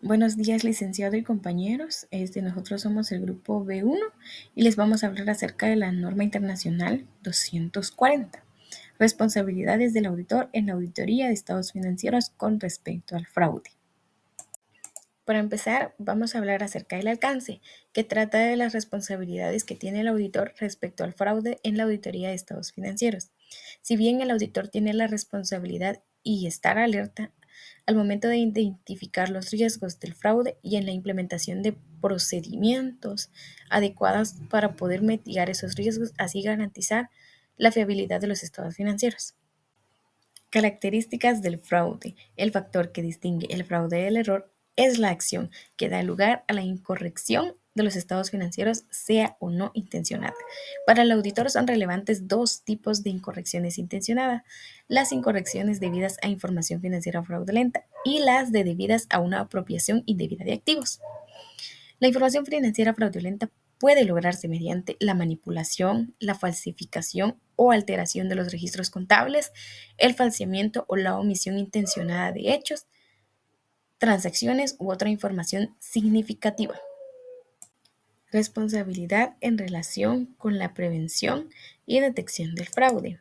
Buenos días, licenciado y compañeros. Nosotros somos el grupo B1 y les vamos a hablar acerca de la norma internacional 240, responsabilidades del auditor en la auditoría de estados financieros con respecto al fraude. Para empezar, vamos a hablar acerca del alcance, que trata de las responsabilidades que tiene el auditor respecto al fraude en la auditoría de estados financieros. Si bien el auditor tiene la responsabilidad y estar alerta al momento de identificar los riesgos del fraude y en la implementación de procedimientos adecuados para poder mitigar esos riesgos, así garantizar la fiabilidad de los estados financieros. Características del fraude. El factor que distingue el fraude del error es la acción que da lugar a la incorrección de los estados financieros, sea o no intencionada. Para el auditor son relevantes dos tipos de incorrecciones intencionadas: las incorrecciones debidas a información financiera fraudulenta y las debidas a una apropiación indebida de activos. La información financiera fraudulenta puede lograrse mediante la manipulación, la falsificación o alteración de los registros contables, el falseamiento o la omisión intencionada de hechos, transacciones u otra información significativa. Responsabilidad en relación con la prevención y detección del fraude.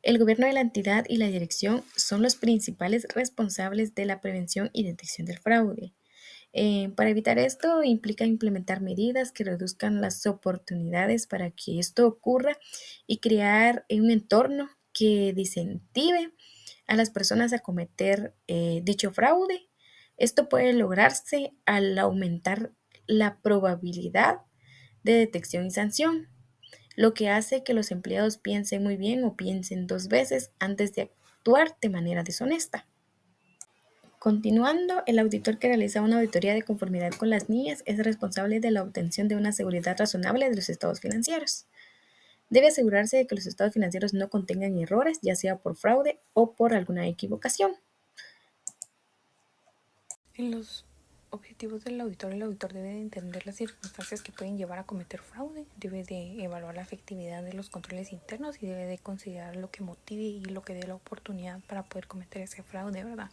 El gobierno de la entidad y la dirección son los principales responsables de la prevención y detección del fraude. Para evitar esto implica implementar medidas que reduzcan las oportunidades para que esto ocurra y crear un entorno que disincentive a las personas a cometer dicho fraude. Esto puede lograrse al aumentar la probabilidad de detección y sanción, lo que hace que los empleados piensen muy bien o piensen dos veces antes de actuar de manera deshonesta. Continuando, el auditor que realiza una auditoría de conformidad con las NIES es responsable de la obtención de una seguridad razonable de los estados financieros. Debe asegurarse de que los estados financieros no contengan errores, ya sea por fraude o por alguna equivocación. En los objetivos del auditor, el auditor debe de entender las circunstancias que pueden llevar a cometer fraude, debe de evaluar la efectividad de los controles internos y debe de considerar lo que motive y lo que dé la oportunidad para poder cometer ese fraude, ¿verdad?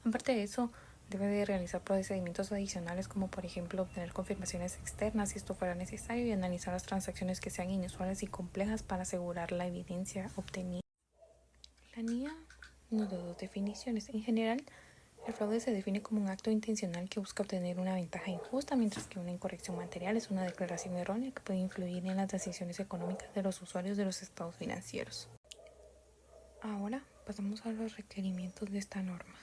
Aparte de eso, debe de realizar procedimientos adicionales como por ejemplo obtener confirmaciones externas si esto fuera necesario y analizar las transacciones que sean inusuales y complejas para asegurar la evidencia obtenida. La NIA nos da dos definiciones. En general, el fraude se define como un acto intencional que busca obtener una ventaja injusta, mientras que una incorrección material es una declaración errónea que puede influir en las decisiones económicas de los usuarios de los estados financieros. Ahora pasamos a los requerimientos de esta norma.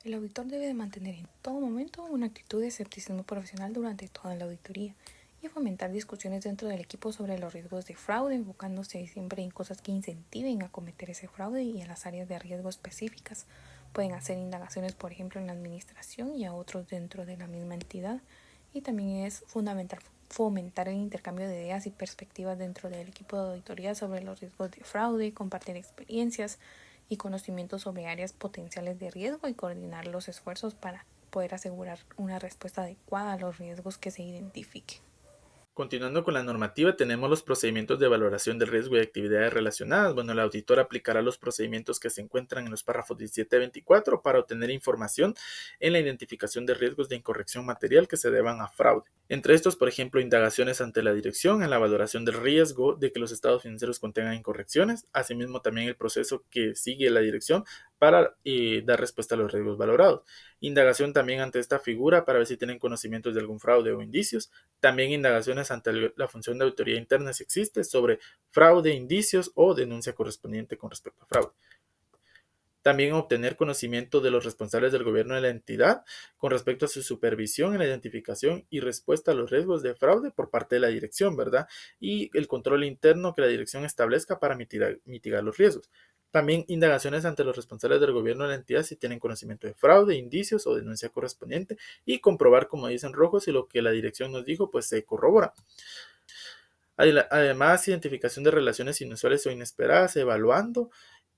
El auditor debe de mantener en todo momento una actitud de escepticismo profesional durante toda la auditoría y fomentar discusiones dentro del equipo sobre los riesgos de fraude, enfocándose siempre en cosas que incentiven a cometer ese fraude y en las áreas de riesgo específicas. Pueden hacer indagaciones, por ejemplo, en la administración y a otros dentro de la misma entidad. Y también es fundamental fomentar el intercambio de ideas y perspectivas dentro del equipo de auditoría sobre los riesgos de fraude, compartir experiencias y conocimientos sobre áreas potenciales de riesgo y coordinar los esfuerzos para poder asegurar una respuesta adecuada a los riesgos que se identifiquen. Continuando con la normativa, tenemos los procedimientos de valoración del riesgo y actividades relacionadas. Bueno, el auditor aplicará los procedimientos que se encuentran en los párrafos 17 y 24 para obtener información en la identificación de riesgos de incorrección material que se deban a fraude. Entre estos, por ejemplo, indagaciones ante la dirección en la valoración del riesgo de que los estados financieros contengan incorrecciones, asimismo también el proceso que sigue la dirección para dar respuesta a los riesgos valorados. Indagación también ante esta figura para ver si tienen conocimientos de algún fraude o indicios. También indagaciones ante la función de auditoría interna si existe sobre fraude, indicios o denuncia correspondiente con respecto a fraude. También obtener conocimiento de los responsables del gobierno de la entidad con respecto a su supervisión en la identificación y respuesta a los riesgos de fraude por parte de la dirección, ¿verdad? Y el control interno que la dirección establezca para mitigar los riesgos. También indagaciones ante los responsables del gobierno de la entidad si tienen conocimiento de fraude, indicios o denuncia correspondiente y comprobar, como dicen rojos, si lo que la dirección nos dijo pues se corrobora. Además, identificación de relaciones inusuales o inesperadas, evaluando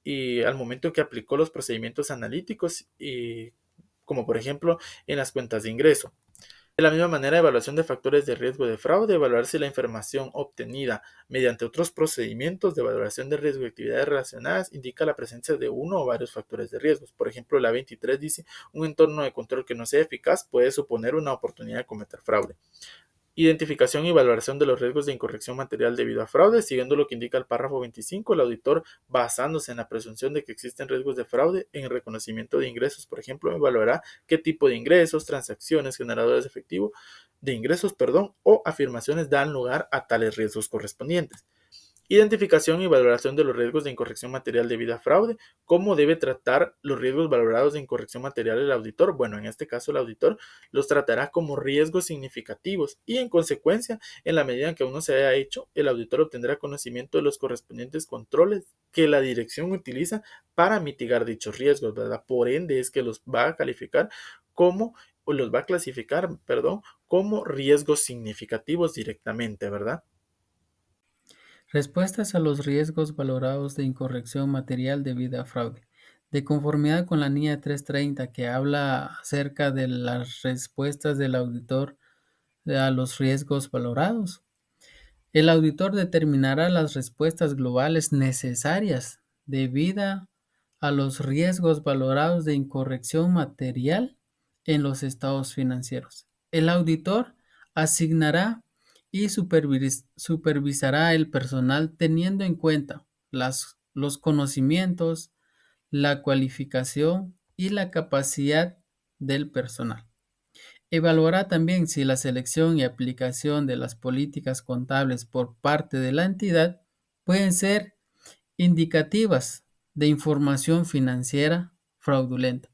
y al momento que aplicó los procedimientos analíticos, y, como por ejemplo en las cuentas de ingreso. De la misma manera, evaluación de factores de riesgo de fraude, evaluar si la información obtenida mediante otros procedimientos de valoración de riesgo y actividades relacionadas indica la presencia de uno o varios factores de riesgo. Por ejemplo, la 23 dice, un entorno de control que no sea eficaz puede suponer una oportunidad de cometer fraude. Identificación y valoración de los riesgos de incorrección material debido a fraude. Siguiendo lo que indica el párrafo 25, el auditor, basándose en la presunción de que existen riesgos de fraude en el reconocimiento de ingresos, por ejemplo, evaluará qué tipo de ingresos, transacciones, generadores de efectivo, de ingresos, o afirmaciones dan lugar a tales riesgos correspondientes. Identificación y valoración de los riesgos de incorrección material debido a fraude. ¿Cómo debe tratar los riesgos valorados de incorrección material el auditor? Bueno, en este caso el auditor los tratará como riesgos significativos y en consecuencia, en la medida en que uno se haya hecho, el auditor obtendrá conocimiento de los correspondientes controles que la dirección utiliza para mitigar dichos riesgos, ¿verdad? Por ende es que los va a calificar como, o los va a clasificar, como riesgos significativos directamente, ¿verdad? Respuestas a los riesgos valorados de incorrección material debido a fraude. De conformidad con la NIA 330, que habla acerca de las respuestas del auditor a los riesgos valorados, el auditor determinará las respuestas globales necesarias debido a los riesgos valorados de incorrección material en los estados financieros. El auditor asignará y supervisará el personal teniendo en cuenta los conocimientos, la cualificación y la capacidad del personal. Evaluará también si la selección y aplicación de las políticas contables por parte de la entidad pueden ser indicativas de información financiera fraudulenta.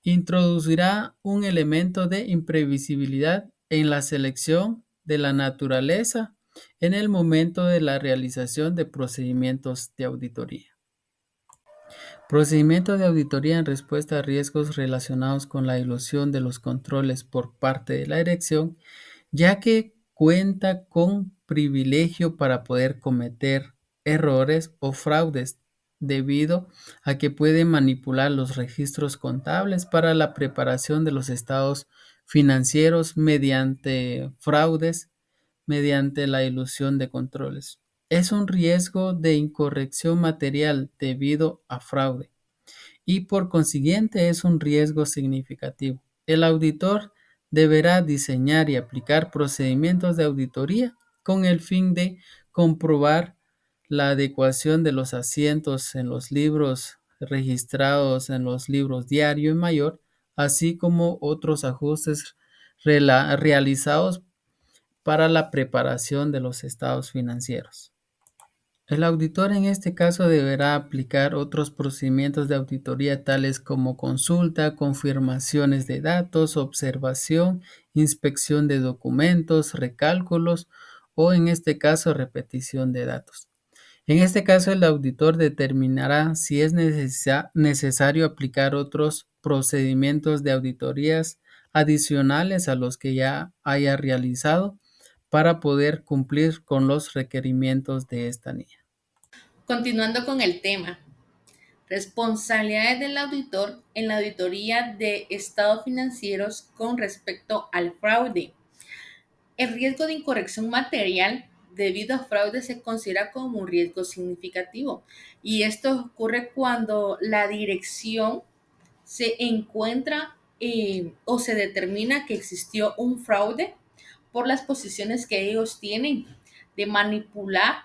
Introducirá un elemento de imprevisibilidad en la selección de la naturaleza en el momento de la realización de procedimientos de auditoría. Procedimiento de auditoría en respuesta a riesgos relacionados con la ilusión de los controles por parte de la dirección, ya que cuenta con privilegio para poder cometer errores o fraudes debido a que puede manipular los registros contables para la preparación de los estados financieros mediante fraudes, mediante la ilusión de controles. Es un riesgo de incorrección material debido a fraude y por consiguiente es un riesgo significativo. El auditor deberá diseñar y aplicar procedimientos de auditoría con el fin de comprobar la adecuación de los asientos en los libros registrados en los libros diario y mayor, así como otros ajustes realizados para la preparación de los estados financieros. El auditor en este caso deberá aplicar otros procedimientos de auditoría tales como consulta, confirmaciones de datos, observación, inspección de documentos, recálculos o en este caso repetición de datos. En este caso el auditor determinará si es necesario aplicar otros procedimientos de auditorías adicionales a los que ya haya realizado para poder cumplir con los requerimientos de esta NIA. Continuando con el tema, responsabilidades del auditor en la auditoría de estados financieros con respecto al fraude. El riesgo de incorrección material debido a fraude se considera como un riesgo significativo y esto ocurre cuando la dirección se encuentra o se determina que existió un fraude por las posiciones que ellos tienen de manipular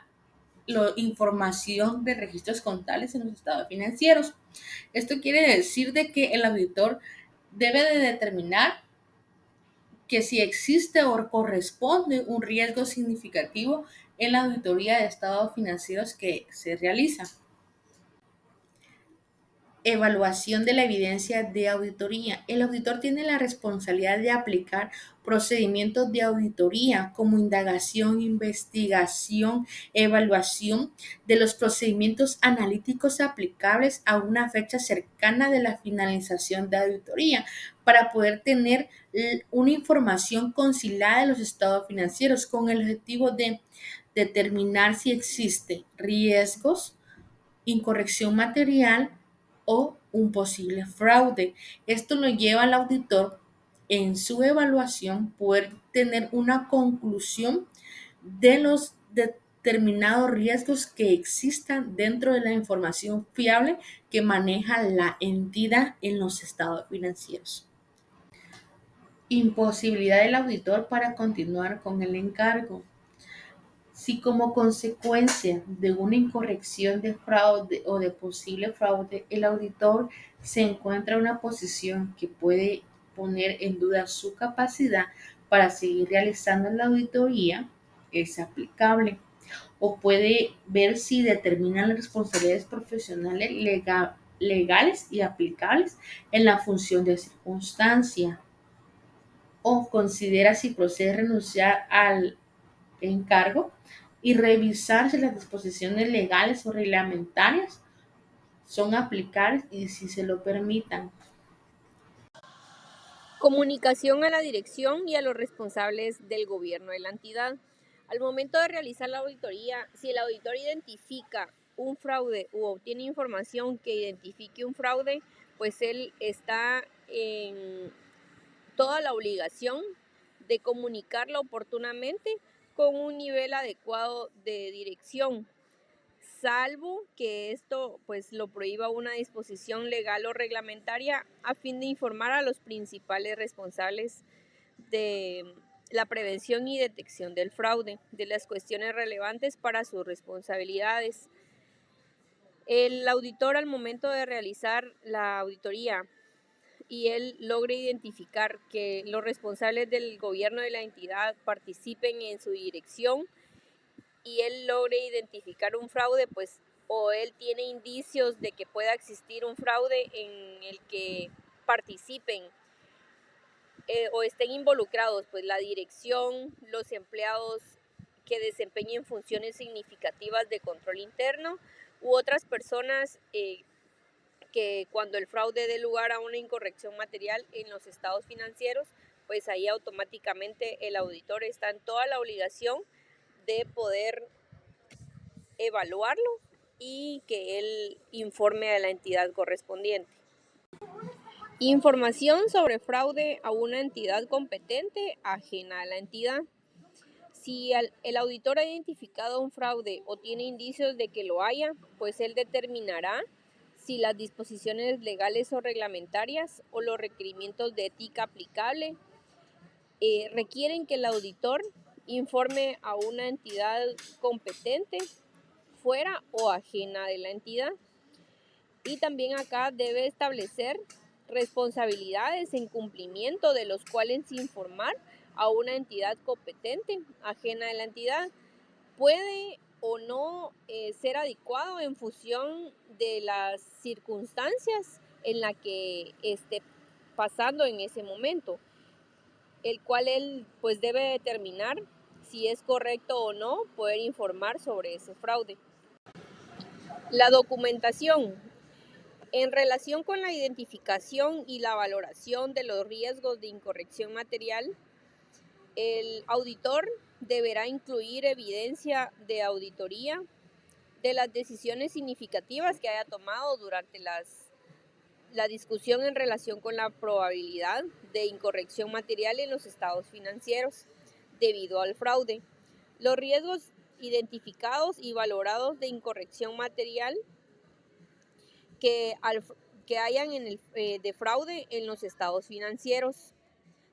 la información de registros contables en los estados financieros. Esto quiere decir de que el auditor debe de determinar que si existe o corresponde un riesgo significativo en la auditoría de estados financieros que se realiza. Evaluación de la evidencia de auditoría. El auditor tiene la responsabilidad de aplicar procedimientos de auditoría como indagación, investigación, evaluación de los procedimientos analíticos aplicables a una fecha cercana de la finalización de auditoría para poder tener una información conciliada de los estados financieros con el objetivo de determinar si existe riesgos, incorrección material o un posible fraude. Esto lo lleva al auditor en su evaluación poder tener una conclusión de los determinados riesgos que existan dentro de la información fiable que maneja la entidad en los estados financieros. Imposibilidad del auditor para continuar con el encargo. Si como consecuencia de una incorrección de fraude o de posible fraude, el auditor se encuentra en una posición que puede poner en duda su capacidad para seguir realizando la auditoría, es aplicable. O puede ver si determina las responsabilidades profesionales legales y aplicables en la función de circunstancia. O considera si procede renunciar al encargo y revisar si las disposiciones legales o reglamentarias son aplicables y si se lo permitan. Comunicación a la dirección y a los responsables del gobierno de la entidad. Al momento de realizar la auditoría, si el auditor identifica un fraude u obtiene información que identifique un fraude, pues él está en toda la obligación de comunicarlo oportunamente con un nivel adecuado de dirección, salvo que esto pues lo prohíba una disposición legal o reglamentaria, a fin de informar a los principales responsables de la prevención y detección del fraude, de las cuestiones relevantes para sus responsabilidades. El auditor, al momento de realizar la auditoría y él logre identificar que los responsables del gobierno de la entidad participen en su dirección y él logre identificar un fraude, pues o él tiene indicios de que pueda existir un fraude en el que participen o estén involucrados pues la dirección, los empleados que desempeñen funciones significativas de control interno u otras personas que cuando el fraude dé lugar a una incorrección material en los estados financieros, pues ahí automáticamente el auditor está en toda la obligación de poder evaluarlo y que él informe a la entidad correspondiente. Información sobre fraude a una entidad competente ajena a la entidad. Si el auditor ha identificado un fraude o tiene indicios de que lo haya, pues él determinará si las disposiciones legales o reglamentarias o los requerimientos de ética aplicable requieren que el auditor informe a una entidad competente fuera o ajena de la entidad. Y también acá debe establecer responsabilidades en cumplimiento de los cuales informar a una entidad competente ajena de la entidad. Puede o no ser adecuado en función de las circunstancias en la que esté pasando en ese momento, el cual él pues debe determinar si es correcto o no poder informar sobre ese fraude. La documentación. En relación con la identificación y la valoración de los riesgos de incorrección material, el auditor deberá incluir evidencia de auditoría de las decisiones significativas que haya tomado durante la discusión en relación con la probabilidad de incorrección material en los estados financieros debido al fraude. Los riesgos identificados y valorados de incorrección material que hayan de fraude en los estados financieros.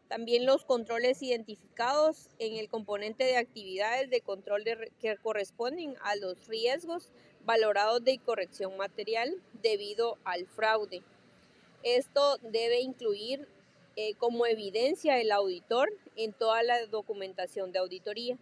También los controles identificados en el componente de actividades de control que corresponden a los riesgos valorados de incorrección material debido al fraude. Esto debe incluir como evidencia el auditor en toda la documentación de auditoría.